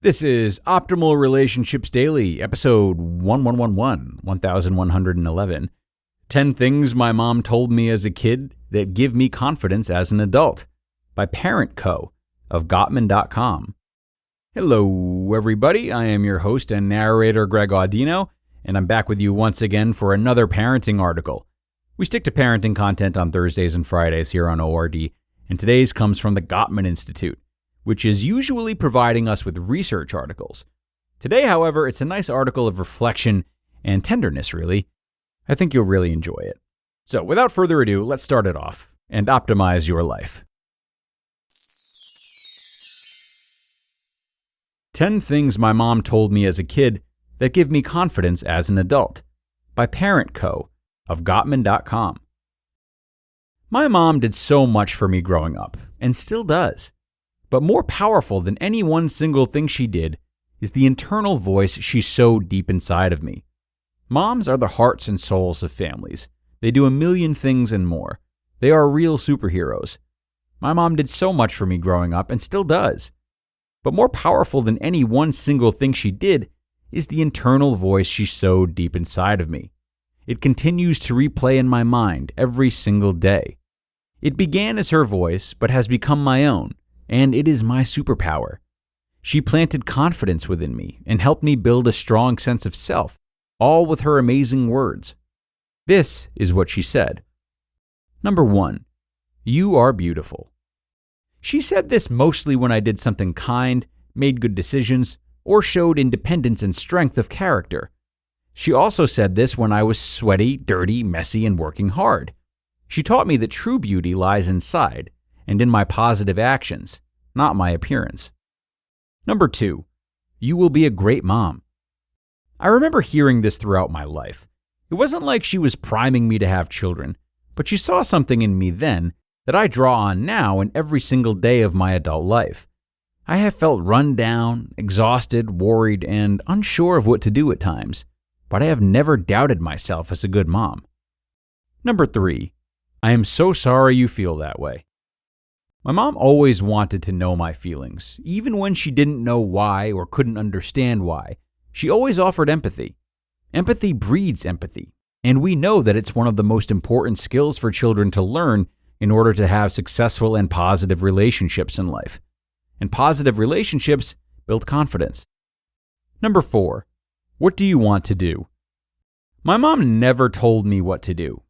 This is Optimal Relationships Daily, episode 1111. 10 Things My Mom Told Me as a Kid That Give Me Confidence as an Adult, by Parent Co. of Gottman.com. Hello, everybody. I am your host and narrator, Greg Audino, and I'm back with you once again for another parenting article. We stick to parenting content on Thursdays and Fridays here on ORD, and today's comes from the Gottman Institute, which is usually providing us with research articles. Today, however, it's a nice article of reflection and tenderness, really. I think you'll really enjoy it. So, without further ado, let's start it off and optimize your life. 10 Things My Mom Told Me as a Kid That Give Me Confidence as an Adult, by Parent Co. of Gottman.com. My mom did so much for me growing up, and still does. But more powerful than any one single thing she did is the internal voice she sowed deep inside of me. Moms are the hearts and souls of families. They do a million things and more. They are real superheroes. My mom did so much for me growing up and still does. But more powerful than any one single thing she did is the internal voice she sowed deep inside of me. It continues to replay in my mind every single day. It began as her voice, but has become my own. And it is my superpower. She planted confidence within me and helped me build a strong sense of self, all with her amazing words. This is what she said. Number 1, you are beautiful. She said this mostly when I did something kind, made good decisions, or showed independence and strength of character. She also said this when I was sweaty, dirty, messy, and working hard. She taught me that true beauty lies inside, and in my positive actions, not my appearance. Number 2, you will be a great mom. I remember hearing this throughout my life. It wasn't like she was priming me to have children, but she saw something in me then that I draw on now in every single day of my adult life. I have felt run down, exhausted, worried, and unsure of what to do at times, but I have never doubted myself as a good mom. Number 3, I am so sorry you feel that way. My mom always wanted to know my feelings, even when she didn't know why or couldn't understand why. She always offered empathy. Empathy breeds empathy, and we know that it's one of the most important skills for children to learn in order to have successful and positive relationships in life. And positive relationships build confidence. Number 4, what do you want to do? My mom never told me what to do.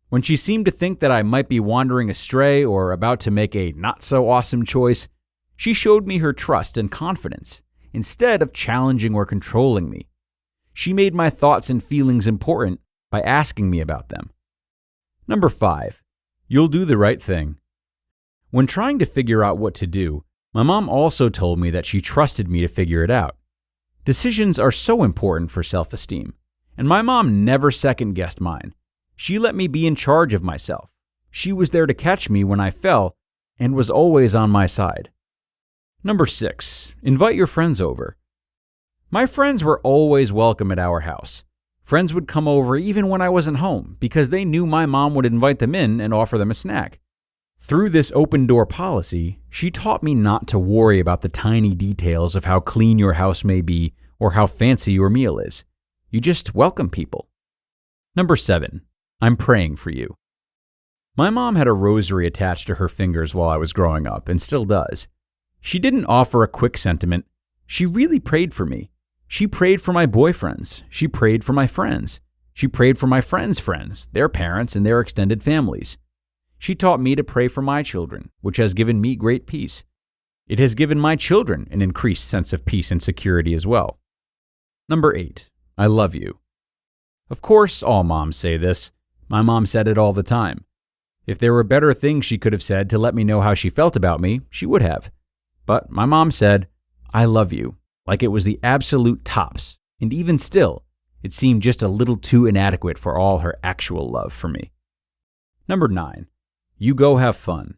When she seemed to think that I might be wandering astray or about to make a not-so-awesome choice, she showed me her trust and confidence instead of challenging or controlling me. She made my thoughts and feelings important by asking me about them. Number 5, you'll do the right thing. When trying to figure out what to do, my mom also told me that she trusted me to figure it out. Decisions are so important for self-esteem, and my mom never second-guessed mine. She let me be in charge of myself. She was there to catch me when I fell and was always on my side. Number 6, invite your friends over. My friends were always welcome at our house. Friends would come over even when I wasn't home because they knew my mom would invite them in and offer them a snack. Through this open-door policy, she taught me not to worry about the tiny details of how clean your house may be or how fancy your meal is. You just welcome people. Number 7, I'm praying for you. My mom had a rosary attached to her fingers while I was growing up, and still does. She didn't offer a quick sentiment. She really prayed for me. She prayed for my boyfriends. She prayed for my friends. She prayed for my friends' friends, their parents, and their extended families. She taught me to pray for my children, which has given me great peace. It has given my children an increased sense of peace and security as well. Number 8, I love you. Of course, all moms say this. My mom said it all the time. If there were better things she could have said to let me know how she felt about me, she would have. But my mom said, I love you, like it was the absolute tops, and even still, it seemed just a little too inadequate for all her actual love for me. Number 9, you go have fun.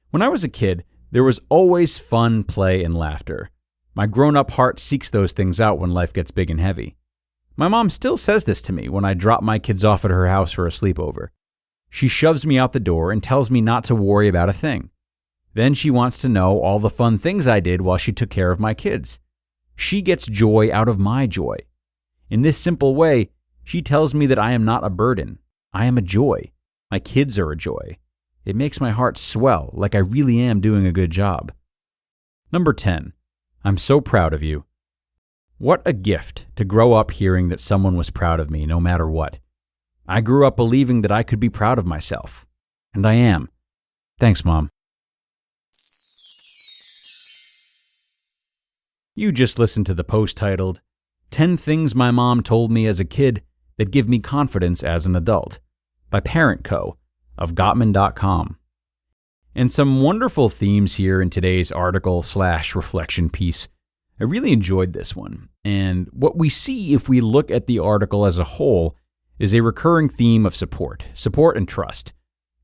When I was a kid, there was always fun, play, and laughter. My grown-up heart seeks those things out when life gets big and heavy. My mom still says this to me when I drop my kids off at her house for a sleepover. She shoves me out the door and tells me not to worry about a thing. Then she wants to know all the fun things I did while she took care of my kids. She gets joy out of my joy. In this simple way, she tells me that I am not a burden. I am a joy. My kids are a joy. It makes my heart swell, like I really am doing a good job. Number 10. I'm so proud of you. What a gift to grow up hearing that someone was proud of me, no matter what. I grew up believing that I could be proud of myself. And I am. Thanks, Mom. You just listened to the post titled, 10 Things My Mom Told Me as a Kid That Give Me Confidence as an Adult, by Parent Co. of Gottman.com. And some wonderful themes here in today's article/reflection piece. I really enjoyed this one. And what we see if we look at the article as a whole is a recurring theme of support and trust.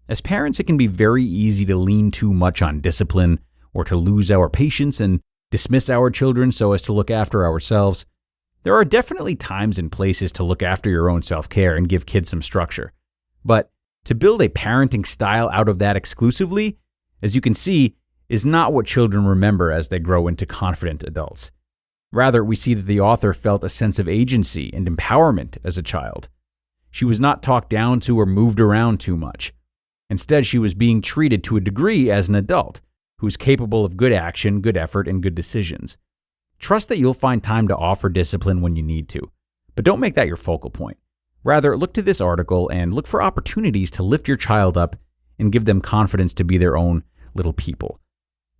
As parents, it can be very easy to lean too much on discipline or to lose our patience and dismiss our children so as to look after ourselves. There are definitely times and places to look after your own self-care and give kids some structure. But to build a parenting style out of that exclusively, as you can see, is not what children remember as they grow into confident adults. Rather, we see that the author felt a sense of agency and empowerment as a child. She was not talked down to or moved around too much. Instead, she was being treated to a degree as an adult who is capable of good action, good effort, and good decisions. Trust that you'll find time to offer discipline when you need to, but don't make that your focal point. Rather, look to this article and look for opportunities to lift your child up and give them confidence to be their own little people.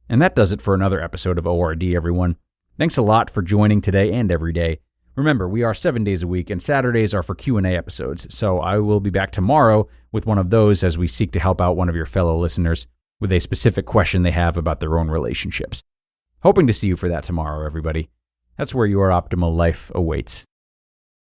And that does it for another episode of ORD, everyone. Thanks a lot for joining today and every day. Remember, we are 7 days a week, and Saturdays are for Q&A episodes, so I will be back tomorrow with one of those as we seek to help out one of your fellow listeners with a specific question they have about their own relationships. Hoping to see you for that tomorrow, everybody. That's where your optimal life awaits.